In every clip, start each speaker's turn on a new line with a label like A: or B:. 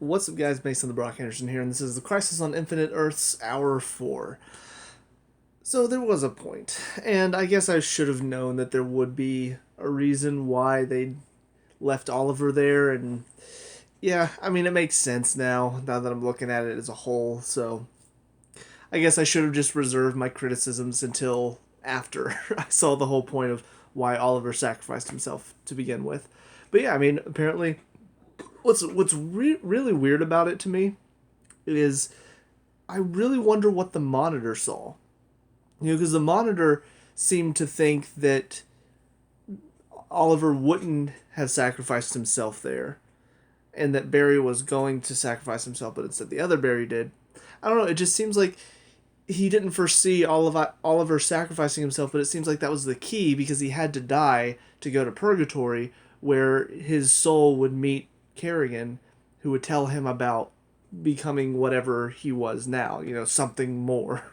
A: What's up, guys? Mason the Brock Henderson here, and this is the Crisis on Infinite Earths, Hour 4. So there was a point, and I guess I should have known that there would be a reason why they left Oliver there, and yeah, I mean, it makes sense now that I'm looking at it as a whole, so I guess I should have just reserved my criticisms until after I saw the whole point of why Oliver sacrificed himself to begin with. But yeah, I mean, apparently what's really weird about it to me is I really wonder what the Monitor saw. Because the Monitor seemed to think that Oliver wouldn't have sacrificed himself there, and that Barry was going to sacrifice himself, but instead the other Barry did. I don't know. It just seems like he didn't foresee Oliver sacrificing himself, but it seems like that was the key because he had to die to go to purgatory, where his soul would meet Kerrigan, who would tell him about becoming whatever he was now, something more.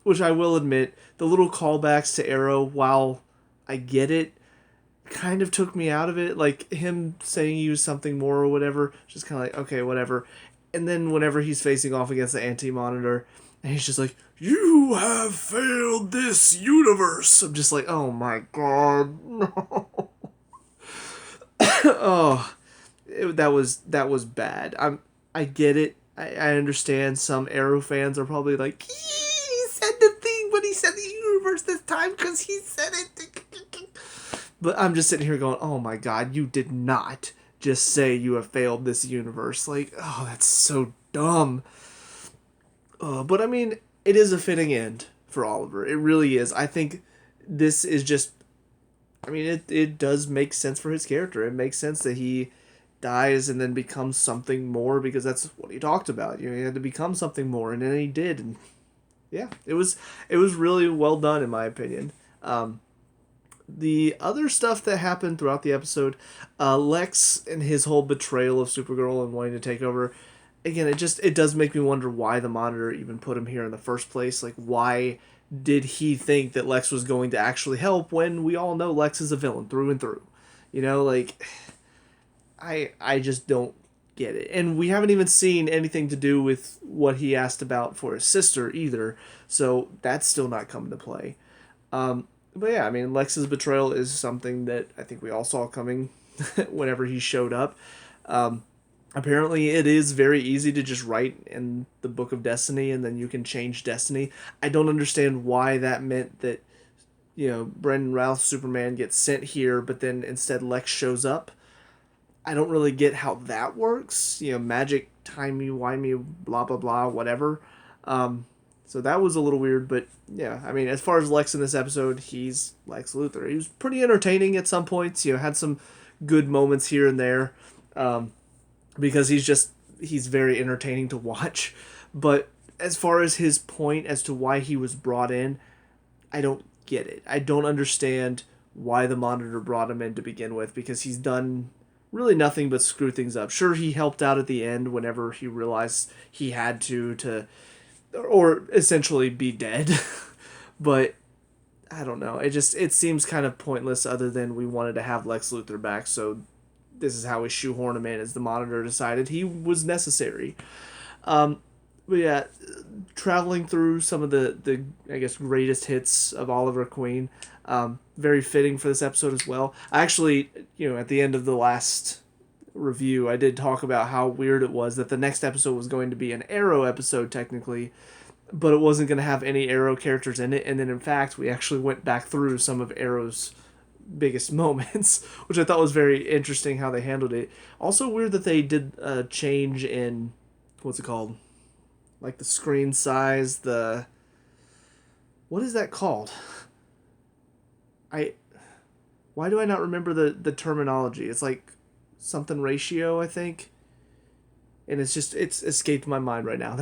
A: Which I will admit, the little callbacks to Arrow, while I get it, kind of took me out of it. Like him saying he was something more or whatever, just kind of like, okay, whatever. And then whenever he's facing off against the Anti-Monitor, and he's just like, "You have failed this universe." I'm just like, oh my god, no. Oh, that was bad. I get it. I understand some Arrow fans are probably like, he said the thing, but he said the universe this time because he said it. But I'm just sitting here going, oh my god, you did not just say you have failed this universe. Like, oh, that's so dumb. But I mean, it is a fitting end for Oliver. It really is. I think this is just, I mean, it does make sense for his character. It makes sense that he dies and then becomes something more, because that's what he talked about. He had to become something more, and then he did. And yeah, it was really well done in my opinion. The other stuff that happened throughout the episode, Lex and his whole betrayal of Supergirl and wanting to take over. Again, it does make me wonder why the Monitor even put him here in the first place. Like, why did he think that Lex was going to actually help when we all know Lex is a villain through and through? Like, I just don't get it. And we haven't even seen anything to do with what he asked about for his sister either, so that's still not come into play. But yeah, I mean, Lex's betrayal is something that I think we all saw coming whenever he showed up. Apparently, it is very easy to just write in the Book of Destiny, and then you can change destiny. I don't understand why that meant that, Brendan Routh's Superman gets sent here, but then instead Lex shows up. I don't really get how that works. Magic, timey-wimey, blah, blah, blah, whatever. So that was a little weird, but yeah, I mean, as far as Lex in this episode, he's Lex Luthor. He was pretty entertaining at some points, had some good moments here and there, because he's very entertaining to watch. But as far as his point as to why he was brought in, I don't get it. I don't understand why the Monitor brought him in to begin with, because he's done really nothing but screw things up. Sure, he helped out at the end whenever he realized he had to or essentially be dead. But I don't know. It seems kind of pointless, other than we wanted to have Lex Luthor back, so this is how we shoehorn him in, as the Monitor decided he was necessary. But yeah, traveling through some of the I guess greatest hits of Oliver Queen, very fitting for this episode as well. I actually, at the end of the last review, I did talk about how weird it was that the next episode was going to be an Arrow episode technically, but it wasn't going to have any Arrow characters in it. And then in fact, we actually went back through some of Arrow's biggest moments, which I thought was very interesting how they handled it. Also weird that they did a change in, what's it called? Like the screen size, what is that called? Why do I not remember the terminology? It's like something ratio, I think. And it's escaped my mind right now.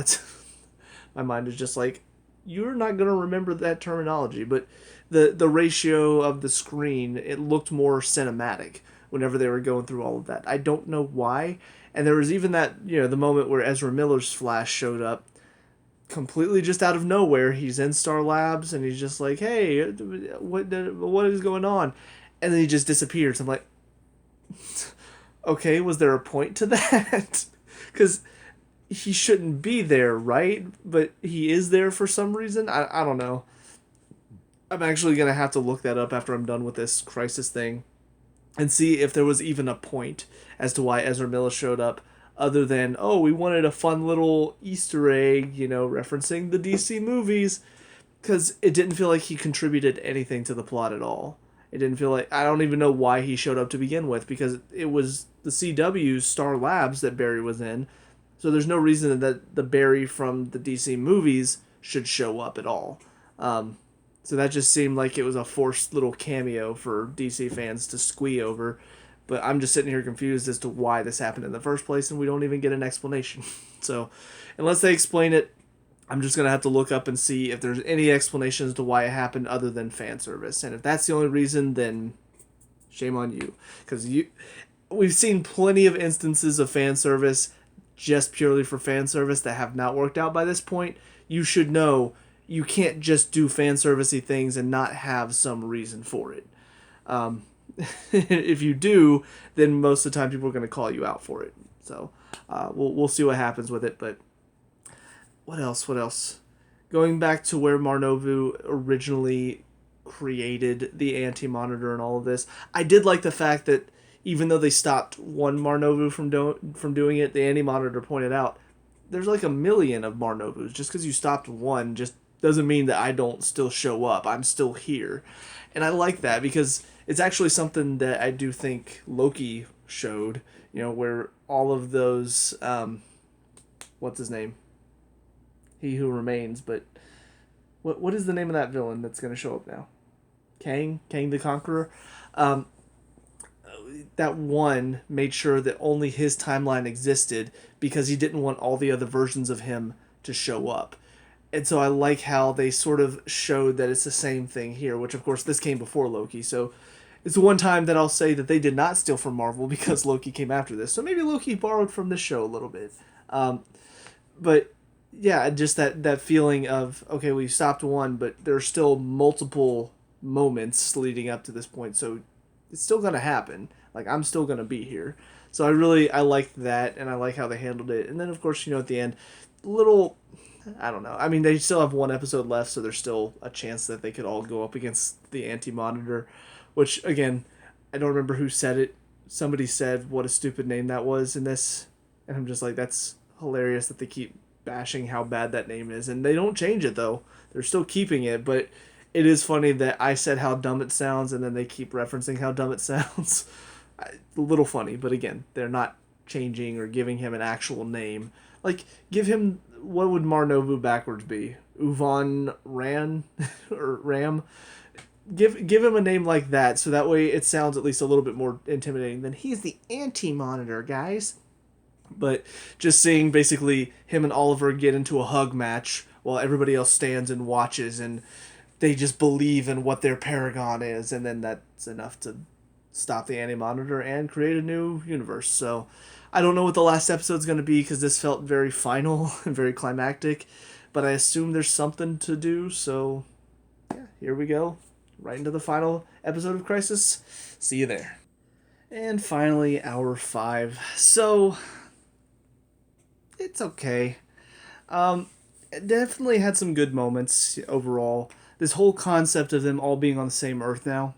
A: My mind is just like, you're not going to remember that terminology, but the ratio of the screen, it looked more cinematic whenever they were going through all of that. I don't know why. And there was even that, the moment where Ezra Miller's Flash showed up, completely just out of nowhere. He's in Star Labs, and he's just like, hey, what is going on? And then he just disappears. I'm like, okay, was there a point to that? Because he shouldn't be there, right? But he is there for some reason. I don't know. I'm actually going to have to look that up after I'm done with this Crisis thing and see if there was even a point as to why Ezra Miller showed up, other than, oh, we wanted a fun little Easter egg, referencing the DC movies, because it didn't feel like he contributed anything to the plot at all. It didn't feel like, I don't even know why he showed up to begin with, because it was the CW's Star Labs that Barry was in, so there's no reason that the Barry from the DC movies should show up at all. So that just seemed like it was a forced little cameo for DC fans to squee over. But I'm just sitting here confused as to why this happened in the first place, and we don't even get an explanation. So, unless they explain it, I'm just going to have to look up and see if there's any explanation as to why it happened other than fan service. And if that's the only reason, then shame on you. Because we've seen plenty of instances of fan service just purely for fan service that have not worked out by this point. You should know you can't just do fan servicey things and not have some reason for it. If you do, then most of the time people are going to call you out for it. So we'll see what happens with it. But what else? Going back to where Marnovu originally created the Anti-Monitor and all of this, I did like the fact that even though they stopped one Marnovu from doing it, the Anti-Monitor pointed out there's like a million of Marnovus. Just because you stopped one just doesn't mean that I don't still show up. I'm still here. And I like that because it's actually something that I do think Loki showed, where all of those, what's his name? He Who Remains, but what is the name of that villain that's going to show up now? Kang the Conqueror? That one made sure that only his timeline existed because he didn't want all the other versions of him to show up. And so I like how they sort of showed that it's the same thing here, which of course this came before Loki. So it's the one time that I'll say that they did not steal from Marvel because Loki came after this. So maybe Loki borrowed from this show a little bit. But yeah, just that feeling of, okay, we stopped one, but there's still multiple moments leading up to this point. So it's still going to happen. Like, I'm still going to be here. So I liked that, and I like how they handled it. And then, of course, at the end, little, I don't know. I mean, they still have one episode left, so there's still a chance that they could all go up against the Anti-Monitor, which, again, I don't remember who said it. Somebody said what a stupid name that was in this, and I'm just like, that's hilarious that they keep bashing how bad that name is. And they don't change it, though. They're still keeping it, but it is funny that I said how dumb it sounds, and then they keep referencing how dumb it sounds. A little funny, but again, they're not changing or giving him an actual name. Like, give him, what would Marnovu backwards be? Uvan Ran? Or Ram? Give him a name like that, so that way it sounds at least a little bit more intimidating than he's the Anti-Monitor, guys. But just seeing basically him and Oliver get into a hug match while everybody else stands and watches, and they just believe in what their Paragon is, and then that's enough to stop the Anti-Monitor and create a new universe. So I don't know what the last episode's going to be because this felt very final and very climactic, but I assume there's something to do. So yeah, here we go. Right into the final episode of Crisis. See you there. And finally, hour 5. So it's okay. It definitely had some good moments overall. This whole concept of them all being on the same Earth now,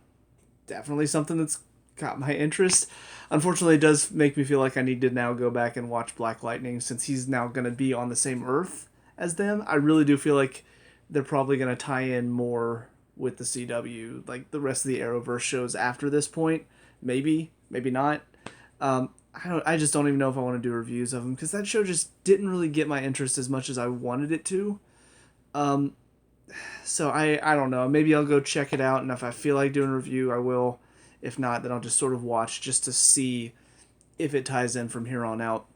A: definitely something that's got my interest. Unfortunately, it does make me feel like I need to now go back and watch Black Lightning since he's now going to be on the same Earth as them. I really do feel like they're probably going to tie in more with the CW, like the rest of the Arrowverse shows after this point. Maybe not. I just don't even know if I want to do reviews of them because that show just didn't really get my interest as much as I wanted it to. So I don't know. Maybe I'll go check it out, and if I feel like doing a review, I will. If not, then I'll just sort of watch just to see if it ties in from here on out.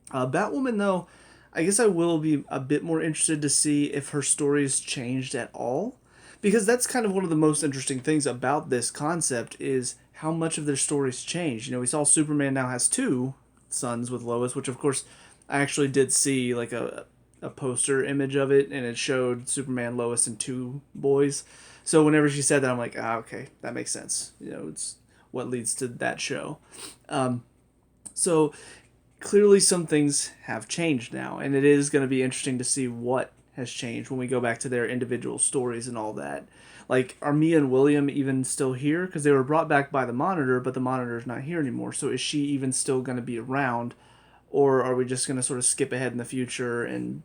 A: Batwoman, though, I guess I will be a bit more interested to see if her story's changed at all. Because that's kind of one of the most interesting things about this concept is how much of their stories changed. We saw Superman now has 2 sons with Lois, which of course I actually did see like a poster image of it, and it showed Superman, Lois, and 2 boys. So whenever she said that, I'm like, okay, that makes sense. It's what leads to that show. So clearly some things have changed now, and it is going to be interesting to see what has changed when we go back to their individual stories and all that. Like, are Mia and William even still here? Because they were brought back by the Monitor, but the Monitor's not here anymore. So is she even still going to be around, or are we just going to sort of skip ahead in the future and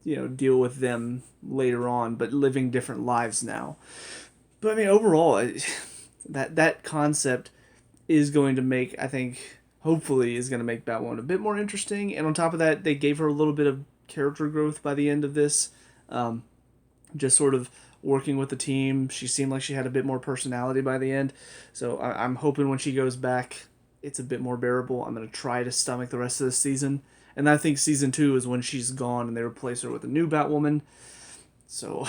A: deal with them later on, but living different lives now? But I mean, overall, that concept is going to make, I think, hopefully, is going to make Batwoman a bit more interesting. And on top of that, they gave her a little bit of character growth by the end of this. Just sort of working with the team. She seemed like she had a bit more personality by the end. So I'm hoping when she goes back, it's a bit more bearable. I'm going to try to stomach the rest of the season. And I think season 2 is when she's gone and they replace her with a new Batwoman. So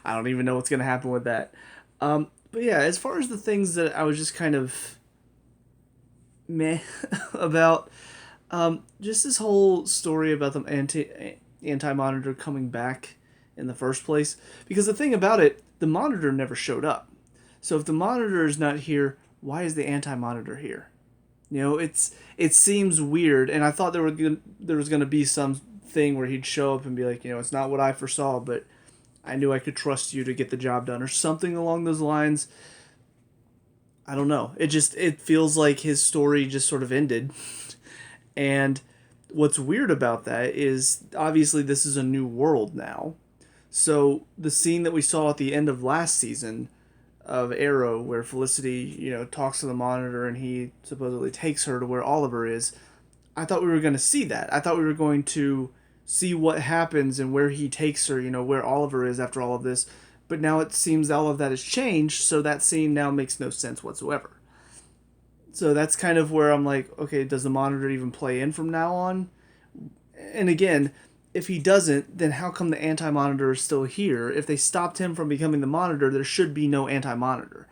A: I don't even know what's going to happen with that. But yeah, as far as the things that I was just kind of meh about, just this whole story about the anti-Monitor coming back in the first place. Because the thing about it, the Monitor never showed up. So if the Monitor is not here, why is the anti-Monitor here? It seems weird, and I thought there was going to be some thing where he'd show up and be like, it's not what I foresaw, but I knew I could trust you to get the job done, or something along those lines. I don't know. It feels like his story just sort of ended. And what's weird about that is, obviously this is a new world now. So the scene that we saw at the end of last season of Arrow, where Felicity, talks to the Monitor and he supposedly takes her to where Oliver is, I thought we were going to see that. I thought we were going to see what happens and where he takes her, where Oliver is after all of this. But now it seems all of that has changed, so that scene now makes no sense whatsoever. So that's kind of where I'm like, okay, does the Monitor even play in from now on? And again, if he doesn't, then how come the anti-Monitor is still here? If they stopped him from becoming the Monitor, there should be no anti-Monitor.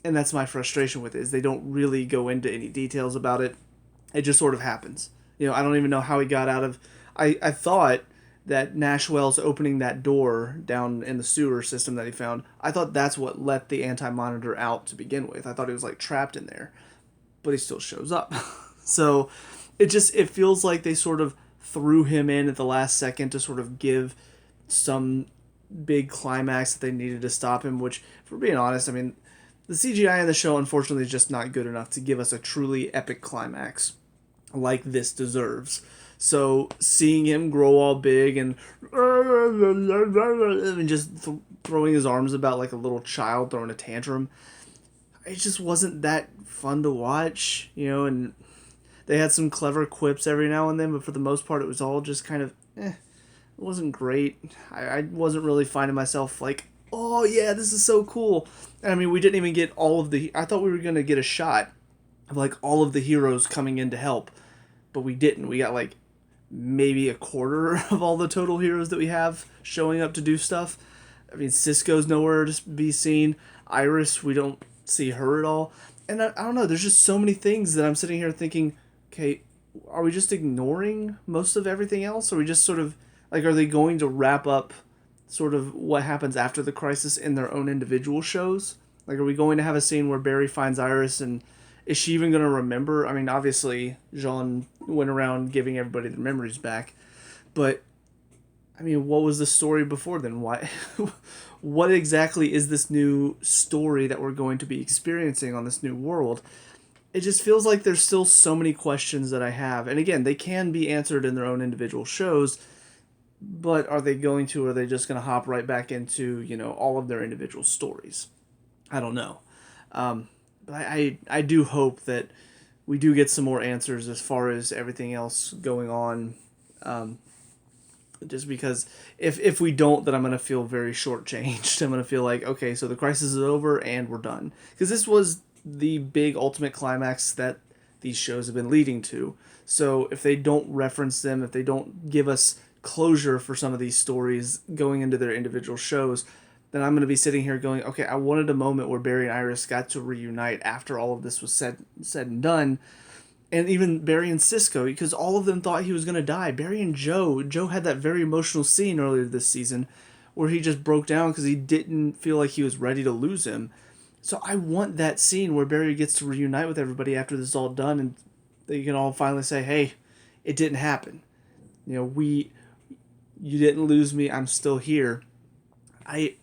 A: And that's my frustration with it, is they don't really go into any details about it. It just sort of happens. I don't even know how he got out of... I thought that Nashwell's opening that door down in the sewer system that he found, I thought that's what let the anti-Monitor out to begin with. I thought he was like trapped in there. But he still shows up. So it feels like they sort of threw him in at the last second to sort of give some big climax that they needed to stop him, which, for being honest, I mean, the CGI in the show, unfortunately, is just not good enough to give us a truly epic climax like this deserves. So seeing him grow all big and just throwing his arms about like a little child throwing a tantrum, it just wasn't that fun to watch, and they had some clever quips every now and then, but for the most part it was all just kind of, it wasn't great. I wasn't really finding myself like, oh yeah, this is so cool. And I mean, we didn't even get I thought we were going to get a shot of like all of the heroes coming in to help, but we didn't. We got like maybe a quarter of all the total heroes that we have showing up to do stuff. I mean, Cisco's nowhere to be seen. Iris, we don't see her at all. And I don't know, there's just so many things that I'm sitting here thinking, okay, are we just ignoring most of everything else? Or are we just sort of, like, are they going to wrap up sort of what happens after the crisis in their own individual shows? Like, are we going to have a scene where Barry finds Iris, and is she even going to remember? I mean, obviously, Jean went around giving everybody their memories back, but, I mean, what was the story before then? Why... What exactly is this new story that we're going to be experiencing on this new world? It just feels like there's still so many questions that I have. And again, they can be answered in their own individual shows, but are they going to, or are they just going to hop right back into, all of their individual stories? I don't know. But I do hope that we do get some more answers as far as everything else going on. Just because if we don't, then I'm going to feel very shortchanged. I'm going to feel like, okay, so the crisis is over and we're done. Because this was the big ultimate climax that these shows have been leading to. So if they don't reference them, if they don't give us closure for some of these stories going into their individual shows, then I'm going to be sitting here going, okay, I wanted a moment where Barry and Iris got to reunite after all of this was said and done. And even Barry and Cisco, because all of them thought he was going to die. Barry and Joe had that very emotional scene earlier this season where he just broke down because he didn't feel like he was ready to lose him. So I want that scene where Barry gets to reunite with everybody after this is all done, and that you can all finally say, hey, it didn't happen. You know, you didn't lose me. I'm still here. I,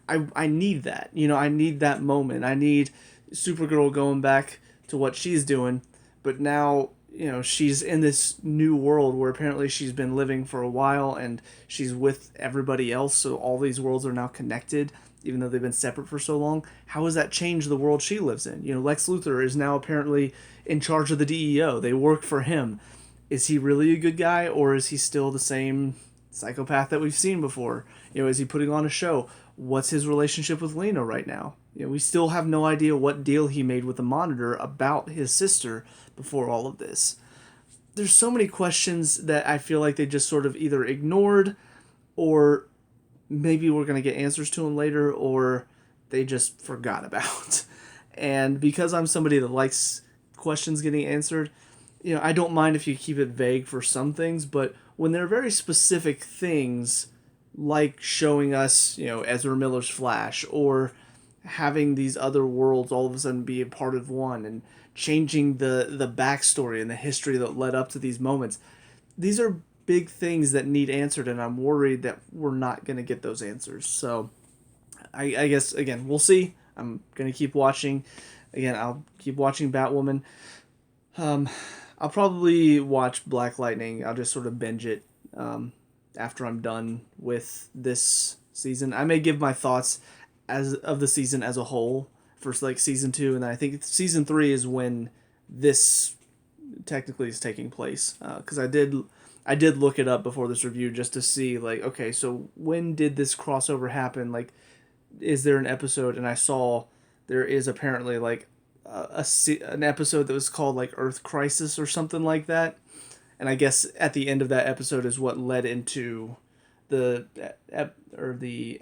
A: I need that. You know, I need that moment. I need Supergirl going back to what she's doing, but now, you know, she's in this new world where apparently she's been living for a while and she's with everybody else, so all these worlds are now connected even though they've been separate for so long. How has that changed the world she lives in? You know, Lex Luthor is now apparently in charge of the DEO. They work for him. Is he really a good guy, or is he still the same psychopath that we've seen before? You know, is he putting on a show? What's his relationship with Lena right now? You know, we still have no idea what deal he made with the Monitor about his sister before all of this. There's so many questions that I feel like they just sort of either ignored, or maybe we're going to get answers to them later, or they just forgot about. And because I'm somebody that likes questions getting answered, you know, I don't mind if you keep it vague for some things, but when they're very specific things, like showing us, you know, Ezra Miller's Flash, or having these other worlds all of a sudden be a part of one, and changing the backstory and the history that led up to these moments, these are big things that need answered, and I'm worried that we're not going to get those answers. So I guess, again, we'll see. I'm going to keep watching. Again, I'll keep watching Batwoman. I'll probably watch Black Lightning. I'll just sort of binge it after I'm done with this season. I may give my thoughts as of the season as a whole for like season 2, and then I think season 3 is when this technically is taking place. Because I did look it up before this review just to see, like, okay, so when did this crossover happen? Like, is there an episode? And I saw there is apparently like an episode that was called like Earth Crisis or something like that. And I guess at the end of that episode is what led into the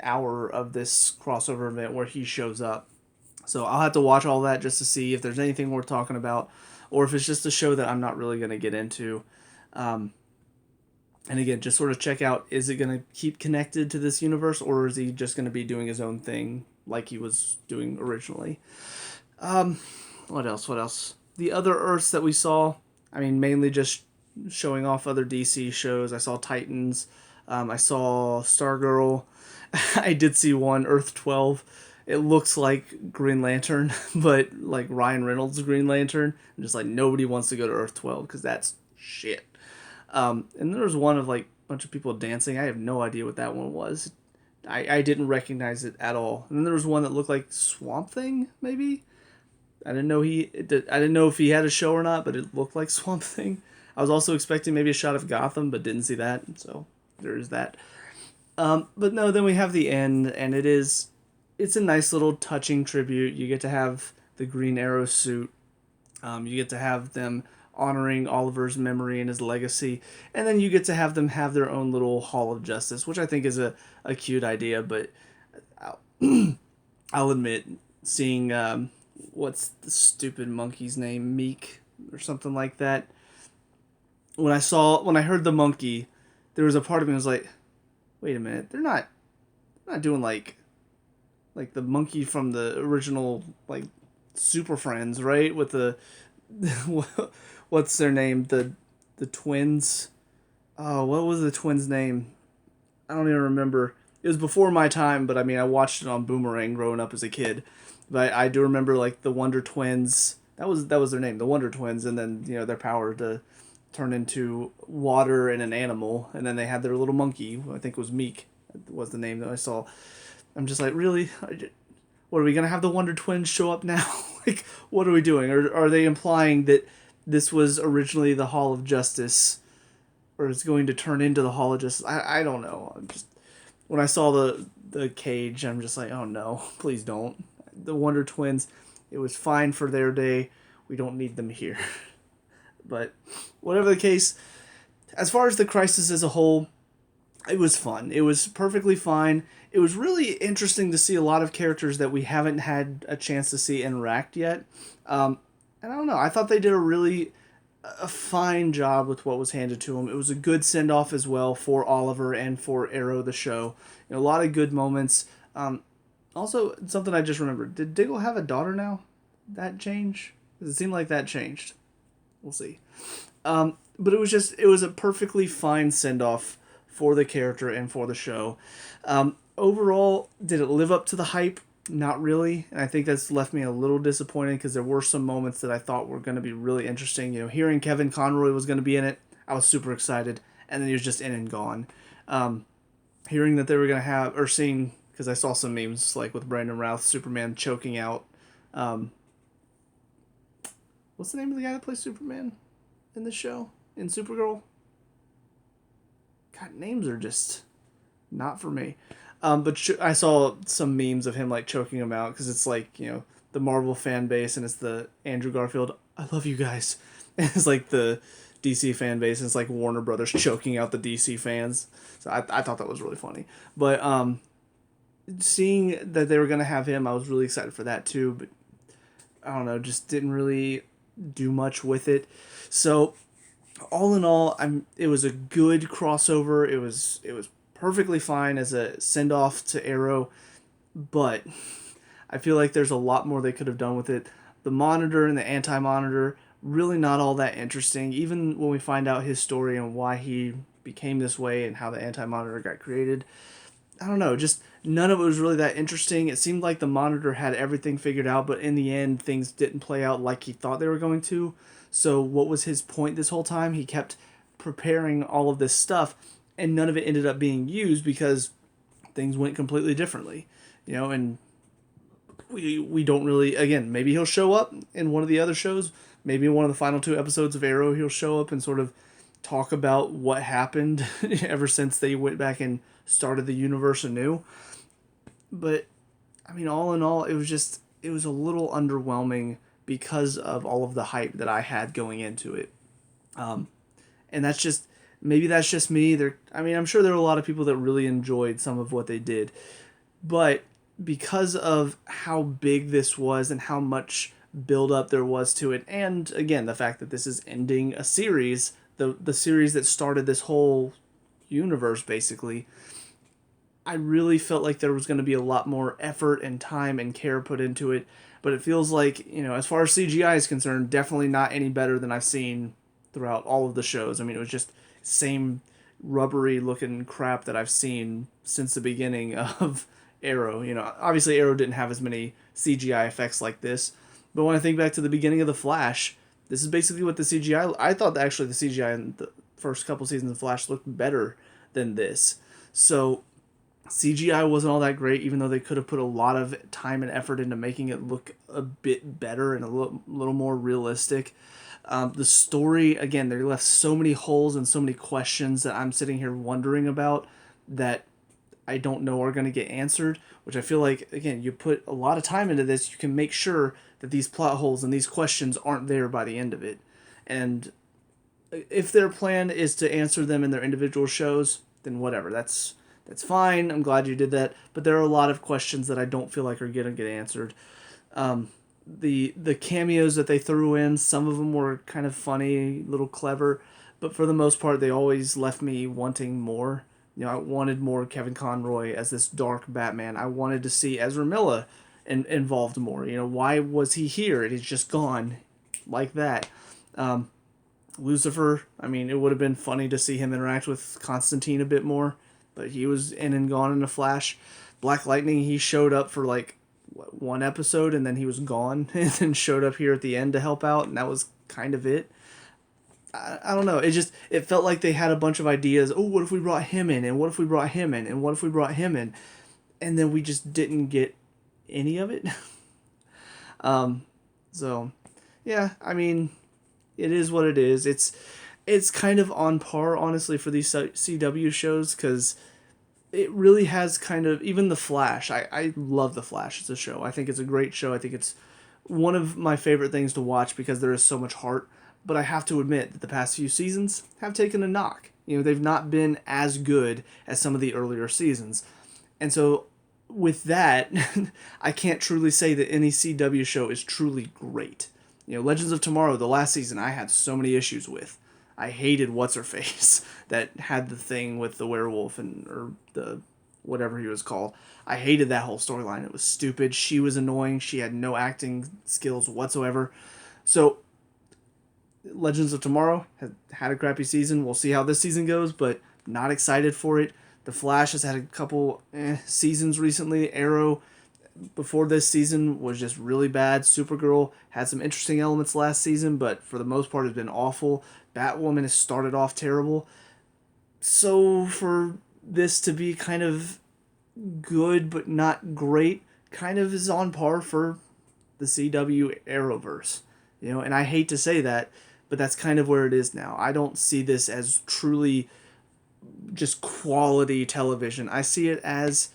A: hour of this crossover event where he shows up. So I'll have to watch all that just to see if there's anything worth talking about, or if it's just a show that I'm not really going to get into. And again, just sort of check out, is it going to keep connected to this universe, or is he just going to be doing his own thing like he was doing originally? What else? The other Earths that we saw, I mean, mainly just showing off other DC shows. I saw Titans. I saw Stargirl. I did see one, Earth 12. It looks like Green Lantern, but like Ryan Reynolds' Green Lantern. And just like nobody wants to go to Earth 12 because that's shit. And there was one of like a bunch of people dancing. I have no idea what that one was. I didn't recognize it at all. And then there was one that looked like Swamp Thing, maybe. I didn't know if he had a show or not, but it looked like Swamp Thing. I was also expecting maybe a shot of Gotham, but didn't see that. So there is that. But no, then we have the end, and it's a nice little touching tribute. You get to have the Green Arrow suit. You get to have them honoring Oliver's memory and his legacy, and then you get to have them have their own little Hall of Justice, which I think is a cute idea. But I'll admit, seeing what's the stupid monkey's name, Meek or something like that. When I heard the monkey, there was a part of me that was like, wait a minute, they're not doing like the monkey from the original like Super Friends, right? With the what's their name? The twins. Oh, what was the twins' name? I don't even remember. It was before my time, but I mean, I watched it on Boomerang growing up as a kid. But I do remember like the Wonder Twins. That was their name, the Wonder Twins, and then, you know, their power to turn into water and an animal, and then they had their little monkey, who I think was Meek, was the name that I saw. I'm just like, really? What, are we gonna have the Wonder Twins show up now? Like, what are we doing? Or are they implying that this was originally the Hall of Justice, or it's going to turn into the Hall of Justice? I don't know. When I saw the cage, I'm just like, oh no, please don't. The Wonder Twins, it was fine for their day. We don't need them here. But whatever the case, as far as the Crisis as a whole, it was fun. It was perfectly fine. It was really interesting to see a lot of characters that we haven't had a chance to see interact yet. And I don't know, I thought they did a fine job with what was handed to them. It was a good send-off as well for Oliver and for Arrow the show. You know, a lot of good moments. Also, something I just remembered. Did Diggle have a daughter now? That change? Does it seem like that changed? We'll see. But it was a perfectly fine send off for the character and for the show. Overall, did it live up to the hype? Not really, and I think that's left me a little disappointed because there were some moments that I thought were going to be really interesting. Hearing Kevin Conroy was going to be in it, I was super excited, and then he was just in and gone. Hearing that they were going to have, or seeing, because I saw some memes like with Brandon Routh, Superman choking out. Um, what's the name of the guy that plays Superman in the show? In Supergirl? God, names are just not for me. I saw some memes of him like choking him out because it's like the Marvel fan base and it's the Andrew Garfield. I love you guys. And it's like the DC fan base and it's like Warner Brothers choking out the DC fans. So I thought that was really funny. But seeing that they were gonna have him, I was really excited for that too. But I don't know, just didn't really do much with it. So all in all, it was a good crossover. It was perfectly fine as a send off to Arrow, but I feel like there's a lot more they could have done with it. The Monitor and the Anti-Monitor, really not all that interesting. Even when we find out his story and why he became this way and how the Anti-Monitor got created, I don't know, just none of it was really that interesting. It seemed like the Monitor had everything figured out, but in the end, things didn't play out like he thought they were going to. So, what was his point this whole time? He kept preparing all of this stuff, and none of it ended up being used because things went completely differently. And we don't really, again, maybe he'll show up in one of the other shows. Maybe in one of the final two episodes of Arrow, he'll show up and sort of talk about what happened ever since they went back and started the universe anew. But I mean, all in all, it was a little underwhelming because of all of the hype that I had going into it. And maybe that's just me. I'm sure there were a lot of people that really enjoyed some of what they did, but because of how big this was and how much build up there was to it, and again the fact that this is ending a series, the series that started this whole universe basically, I really felt like there was going to be a lot more effort and time and care put into it. But it feels like, as far as CGI is concerned, definitely not any better than I've seen throughout all of the shows. I mean, it was just same rubbery looking crap that I've seen since the beginning of Arrow. Obviously Arrow didn't have as many CGI effects like this, but when I think back to the beginning of The Flash, this is basically what the CGI. I thought that actually the CGI in the first couple seasons of Flash looked better than this. So CGI wasn't all that great, even though they could have put a lot of time and effort into making it look a bit better and a little more realistic. The story, again, they left so many holes and so many questions that I'm sitting here wondering about that I don't know are going to get answered, which I feel like, again, you put a lot of time into this, you can make sure that these plot holes and these questions aren't there by the end of it. And if their plan is to answer them in their individual shows, then whatever, that's fine. I'm glad you did that, but there are a lot of questions that I don't feel like are gonna get answered. The cameos that they threw in, some of them were kind of funny, little clever, but for the most part, they always left me wanting more. I wanted more Kevin Conroy as this dark Batman. I wanted to see Ezra Miller involved more. Why was he here and he's just gone like that? Lucifer, I mean, it would have been funny to see him interact with Constantine a bit more, but he was in and gone in a flash. Black Lightning, he showed up for like one episode and then he was gone and then showed up here at the end to help out, and that was kind of it. I don't know. It felt like they had a bunch of ideas. Oh, what if we brought him in? And what if we brought him in? And what if we brought him in? And then we just didn't get any of it. So, yeah, I mean, it is what it is. It's kind of on par, honestly, for these CW shows, because it really has kind of, even The Flash. I love The Flash as a show. I think it's a great show. I think it's one of my favorite things to watch because there is so much heart. But I have to admit that the past few seasons have taken a knock. They've not been as good as some of the earlier seasons. And so with that, I can't truly say that any CW show is truly great. Legends of Tomorrow, the last season, I had so many issues with. I hated What's-Her-Face that had the thing with the werewolf or the whatever he was called. I hated that whole storyline. It was stupid. She was annoying. She had no acting skills whatsoever. So Legends of Tomorrow had a crappy season. We'll see how this season goes, but not excited for it. The Flash has had a couple seasons recently. Arrow before this season was just really bad. Supergirl had some interesting elements last season, but for the most part has been awful. Batwoman has started off terrible. So for this to be kind of good but not great, kind of is on par for the CW Arrowverse. And I hate to say that, but that's kind of where it is now. I don't see this as truly just quality television. I see it as,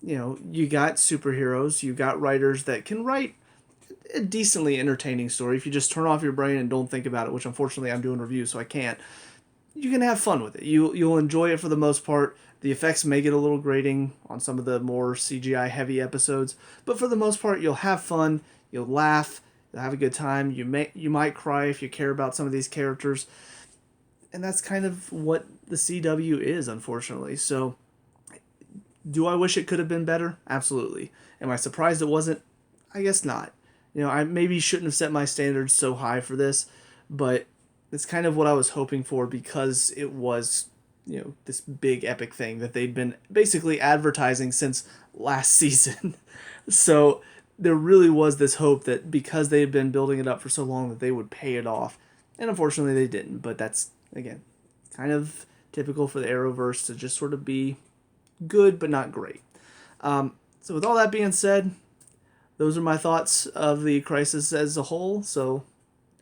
A: you got superheroes, you got writers that can write a decently entertaining story if you just turn off your brain and don't think about it, which unfortunately I'm doing reviews so I can't. You can have fun with it. You'll enjoy it for the most part. The effects may get a little grating on some of the more CGI heavy episodes, but for the most part you'll have fun, you'll laugh, you'll have a good time. You might cry if you care about some of these characters. And that's kind of what the CW is, unfortunately. So do I wish it could have been better? Absolutely. Am I surprised it wasn't? I guess not. I maybe shouldn't have set my standards so high for this, but it's kind of what I was hoping for because it was, this big epic thing that they'd been basically advertising since last season. So there really was this hope that because they had been building it up for so long that they would pay it off. And unfortunately they didn't, but that's, again, kind of typical for the Arrowverse to just sort of be good but not great. So with all that being said, those are my thoughts of the Crisis as a whole. So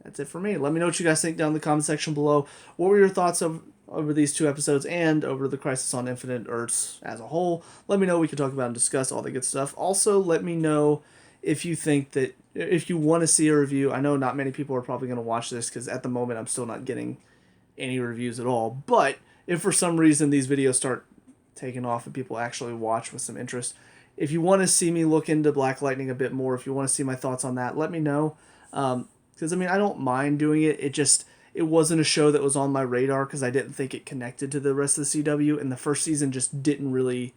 A: that's it for me. Let me know what you guys think down in the comment section below. What were your thoughts over these 2 episodes and over the Crisis on Infinite Earths as a whole? Let me know. We can talk about and discuss all the good stuff. Also, let me know if you think that, if you want to see a review. I know not many people are probably going to watch this because at the moment I'm still not getting any reviews at all. But if for some reason these videos start taking off and people actually watch with some interest, if you want to see me look into Black Lightning a bit more, if you want to see my thoughts on that, let me know. Because I don't mind doing it. It wasn't a show that was on my radar because I didn't think it connected to the rest of the CW, and the first season just didn't really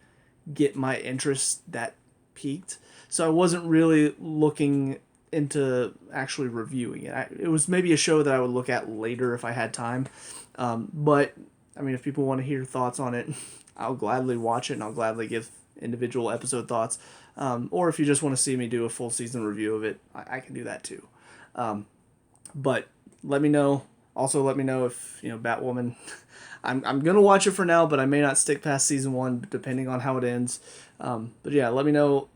A: get my interest that peaked. So I wasn't really looking into actually reviewing it. It was maybe a show that I would look at later if I had time. But if people want to hear thoughts on it, I'll gladly watch it and I'll gladly give individual episode thoughts. Or if you just want to see me do a full season review of it, I can do that too. But let me know. Also, let me know if, Batwoman, I'm going to watch it for now, but I may not stick past season 1 depending on how it ends. But yeah, let me know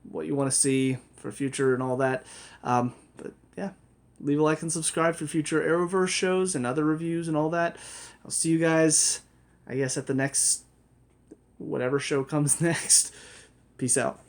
A: what you want to see for future and all that. But yeah, leave a like and subscribe for future Arrowverse shows and other reviews and all that. I'll see you guys, I guess, at the next, whatever show comes next. Peace out.